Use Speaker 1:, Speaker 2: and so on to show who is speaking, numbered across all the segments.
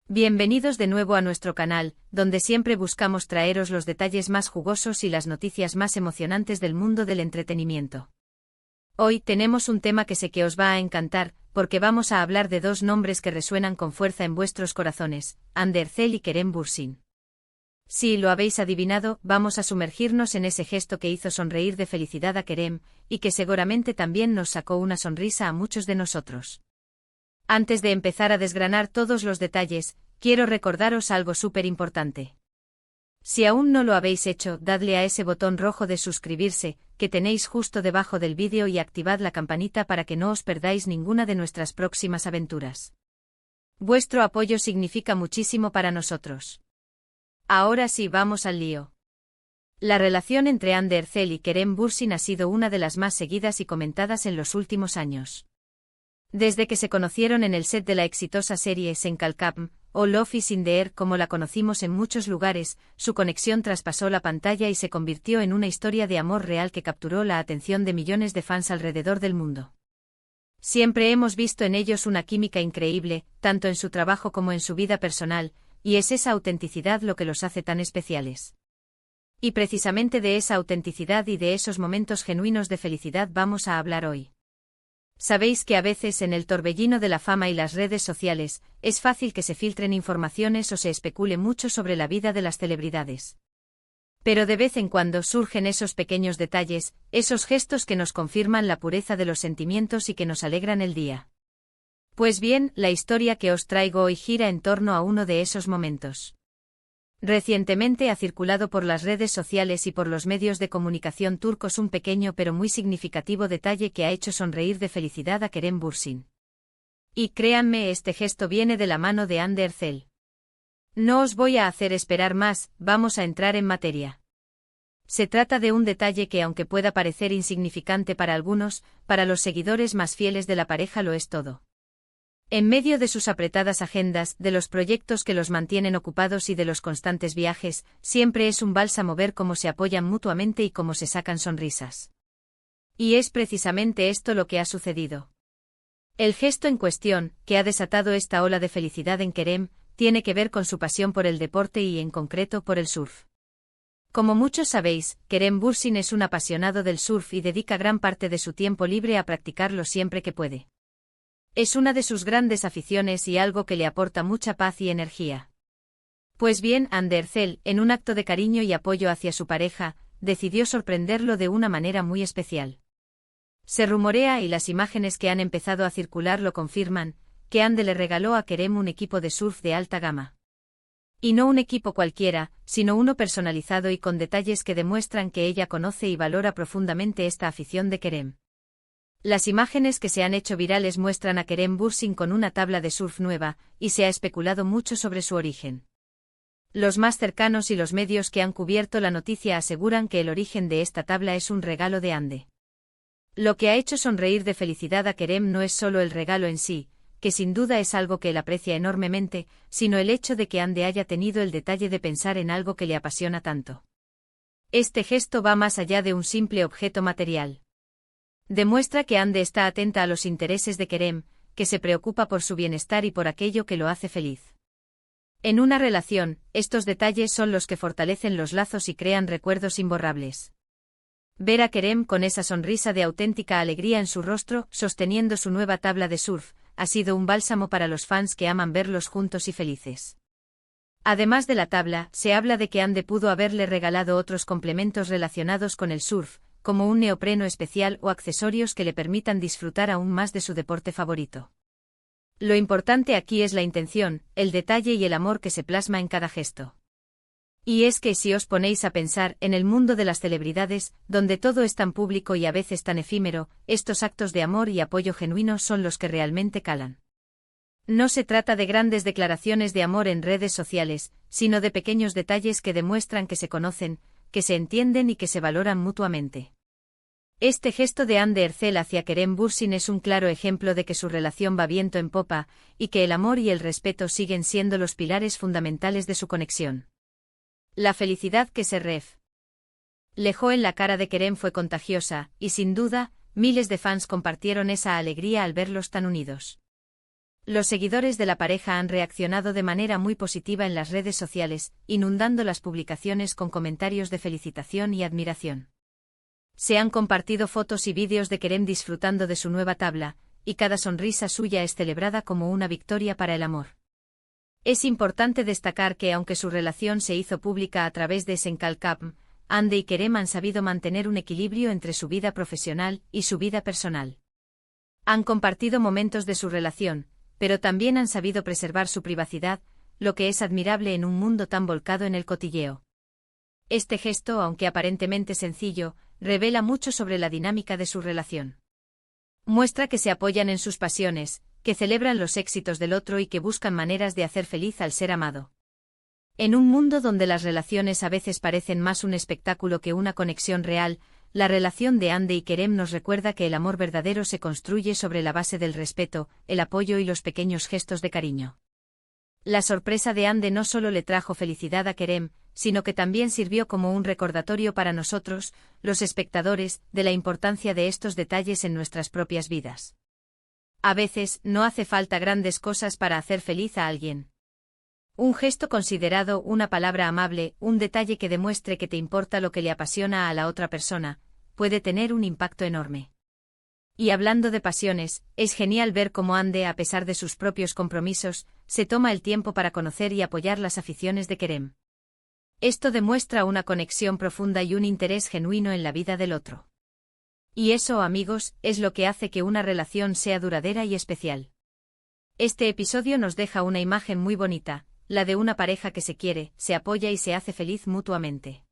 Speaker 1: Bienvenidos de nuevo a nuestro canal, donde siempre buscamos traeros los detalles más jugosos y las noticias más emocionantes del mundo del entretenimiento. Hoy tenemos un tema que sé que os va a encantar, porque vamos a hablar de dos nombres que resuenan con fuerza en vuestros corazones, Hande Erçel y Kerem Bürsin. Si lo habéis adivinado, vamos a sumergirnos en ese gesto que hizo sonreír de felicidad a Kerem, y que seguramente también nos sacó una sonrisa a muchos de nosotros. Antes de empezar a desgranar todos los detalles, quiero recordaros algo súper importante. Si aún no lo habéis hecho, dadle a ese botón rojo de suscribirse, que tenéis justo debajo del vídeo y activad la campanita para que no os perdáis ninguna de nuestras próximas aventuras. Vuestro apoyo significa muchísimo para nosotros. Ahora sí, vamos al lío. La relación entre Hande Erçel y Kerem Bürsin ha sido una de las más seguidas y comentadas en los últimos años. Desde que se conocieron en el set de la exitosa serie Sen Kalkam, o Love is in the Air como la conocimos en muchos lugares, su conexión traspasó la pantalla y se convirtió en una historia de amor real que capturó la atención de millones de fans alrededor del mundo. Siempre hemos visto en ellos una química increíble, tanto en su trabajo como en su vida personal, y es esa autenticidad lo que los hace tan especiales. Y precisamente de esa autenticidad y de esos momentos genuinos de felicidad vamos a hablar hoy. Sabéis que a veces en el torbellino de la fama y las redes sociales, es fácil que se filtren informaciones o se especule mucho sobre la vida de las celebridades. Pero de vez en cuando surgen esos pequeños detalles, esos gestos que nos confirman la pureza de los sentimientos y que nos alegran el día. Pues bien, la historia que os traigo hoy gira en torno a uno de esos momentos. Recientemente ha circulado por las redes sociales y por los medios de comunicación turcos un pequeño pero muy significativo detalle que ha hecho sonreír de felicidad a Kerem Bürsin. Y créanme, este gesto viene de la mano de Hande Erçel. No os voy a hacer esperar más, vamos a entrar en materia. Se trata de un detalle que, aunque pueda parecer insignificante para algunos, para los seguidores más fieles de la pareja lo es todo. En medio de sus apretadas agendas, de los proyectos que los mantienen ocupados y de los constantes viajes, siempre es un bálsamo ver cómo se apoyan mutuamente y cómo se sacan sonrisas. Y es precisamente esto lo que ha sucedido. El gesto en cuestión, que ha desatado esta ola de felicidad en Kerem, tiene que ver con su pasión por el deporte y en concreto por el surf. Como muchos sabéis, Kerem Bürsin es un apasionado del surf y dedica gran parte de su tiempo libre a practicarlo siempre que puede. Es una de sus grandes aficiones y algo que le aporta mucha paz y energía. Pues bien, Hande Erçel, en un acto de cariño y apoyo hacia su pareja, decidió sorprenderlo de una manera muy especial. Se rumorea, y las imágenes que han empezado a circular lo confirman, que Hande le regaló a Kerem un equipo de surf de alta gama. Y no un equipo cualquiera, sino uno personalizado y con detalles que demuestran que ella conoce y valora profundamente esta afición de Kerem. Las imágenes que se han hecho virales muestran a Kerem Bürsin con una tabla de surf nueva, y se ha especulado mucho sobre su origen. Los más cercanos y los medios que han cubierto la noticia aseguran que el origen de esta tabla es un regalo de Hande. Lo que ha hecho sonreír de felicidad a Kerem no es solo el regalo en sí, que sin duda es algo que él aprecia enormemente, sino el hecho de que Hande haya tenido el detalle de pensar en algo que le apasiona tanto. Este gesto va más allá de un simple objeto material. Demuestra que Hande está atenta a los intereses de Kerem, que se preocupa por su bienestar y por aquello que lo hace feliz. En una relación, estos detalles son los que fortalecen los lazos y crean recuerdos imborrables. Ver a Kerem con esa sonrisa de auténtica alegría en su rostro, sosteniendo su nueva tabla de surf, ha sido un bálsamo para los fans que aman verlos juntos y felices. Además de la tabla, se habla de que Hande pudo haberle regalado otros complementos relacionados con el surf, como un neopreno especial o accesorios que le permitan disfrutar aún más de su deporte favorito. Lo importante aquí es la intención, el detalle y el amor que se plasma en cada gesto. Y es que si os ponéis a pensar, en el mundo de las celebridades, donde todo es tan público y a veces tan efímero, estos actos de amor y apoyo genuino son los que realmente calan. No se trata de grandes declaraciones de amor en redes sociales, sino de pequeños detalles que demuestran que se conocen, que se entienden y que se valoran mutuamente. Este gesto de Hande Erçel hacia Kerem Bürsin es un claro ejemplo de que su relación va viento en popa, y que el amor y el respeto siguen siendo los pilares fundamentales de su conexión. La felicidad que se reflejó en la cara de Kerem fue contagiosa, y sin duda, miles de fans compartieron esa alegría al verlos tan unidos. Los seguidores de la pareja han reaccionado de manera muy positiva en las redes sociales, inundando las publicaciones con comentarios de felicitación y admiración. Se han compartido fotos y vídeos de Kerem disfrutando de su nueva tabla, y cada sonrisa suya es celebrada como una victoria para el amor. Es importante destacar que aunque su relación se hizo pública a través de Senkalkam, Hande y Kerem han sabido mantener un equilibrio entre su vida profesional y su vida personal. Han compartido momentos de su relación, pero también han sabido preservar su privacidad, lo que es admirable en un mundo tan volcado en el cotilleo. Este gesto, aunque aparentemente sencillo, revela mucho sobre la dinámica de su relación. Muestra que se apoyan en sus pasiones, que celebran los éxitos del otro y que buscan maneras de hacer feliz al ser amado. En un mundo donde las relaciones a veces parecen más un espectáculo que una conexión real, la relación de Hande y Kerem nos recuerda que el amor verdadero se construye sobre la base del respeto, el apoyo y los pequeños gestos de cariño. La sorpresa de Hande no solo le trajo felicidad a Kerem, sino que también sirvió como un recordatorio para nosotros, los espectadores, de la importancia de estos detalles en nuestras propias vidas. A veces, no hace falta grandes cosas para hacer feliz a alguien. Un gesto considerado, una palabra amable, un detalle que demuestre que te importa lo que le apasiona a la otra persona, puede tener un impacto enorme. Y hablando de pasiones, es genial ver cómo Hande, a pesar de sus propios compromisos, se toma el tiempo para conocer y apoyar las aficiones de Kerem. Esto demuestra una conexión profunda y un interés genuino en la vida del otro. Y eso, amigos, es lo que hace que una relación sea duradera y especial. Este episodio nos deja una imagen muy bonita, la de una pareja que se quiere, se apoya y se hace feliz mutuamente.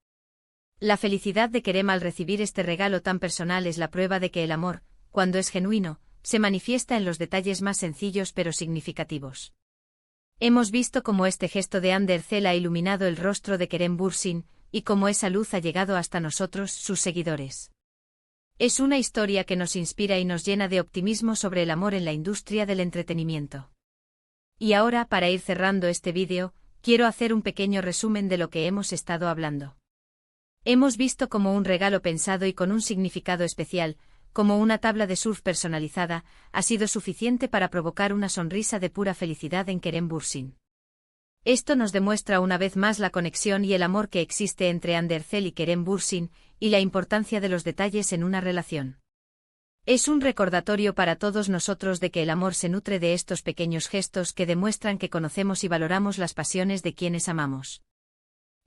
Speaker 1: La felicidad de Kerem al recibir este regalo tan personal es la prueba de que el amor, cuando es genuino, se manifiesta en los detalles más sencillos pero significativos. Hemos visto cómo este gesto de Hande Erçel ha iluminado el rostro de Kerem Bürsin, y cómo esa luz ha llegado hasta nosotros, sus seguidores. Es una historia que nos inspira y nos llena de optimismo sobre el amor en la industria del entretenimiento. Y ahora, para ir cerrando este vídeo, quiero hacer un pequeño resumen de lo que hemos estado hablando. Hemos visto cómo un regalo pensado y con un significado especial, como una tabla de surf personalizada, ha sido suficiente para provocar una sonrisa de pura felicidad en Kerem Bürsin. Esto nos demuestra una vez más la conexión y el amor que existe entre Hande Erçel y Kerem Bürsin, y la importancia de los detalles en una relación. Es un recordatorio para todos nosotros de que el amor se nutre de estos pequeños gestos que demuestran que conocemos y valoramos las pasiones de quienes amamos.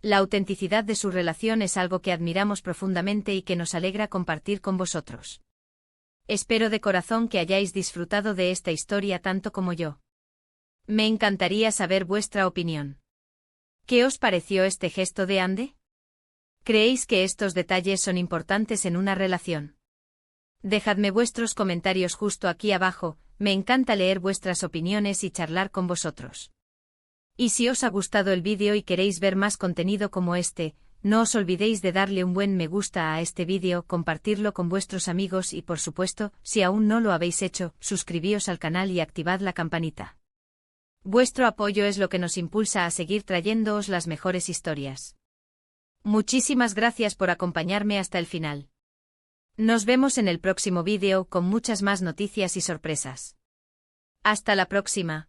Speaker 1: La autenticidad de su relación es algo que admiramos profundamente y que nos alegra compartir con vosotros. Espero de corazón que hayáis disfrutado de esta historia tanto como yo. Me encantaría saber vuestra opinión. ¿Qué os pareció este gesto de Hande? ¿Creéis que estos detalles son importantes en una relación? Dejadme vuestros comentarios justo aquí abajo, me encanta leer vuestras opiniones y charlar con vosotros. Y si os ha gustado el vídeo y queréis ver más contenido como este, no os olvidéis de darle un buen me gusta a este vídeo, compartirlo con vuestros amigos y por supuesto, si aún no lo habéis hecho, suscribíos al canal y activad la campanita. Vuestro apoyo es lo que nos impulsa a seguir trayéndoos las mejores historias. Muchísimas gracias por acompañarme hasta el final. Nos vemos en el próximo vídeo con muchas más noticias y sorpresas. Hasta la próxima.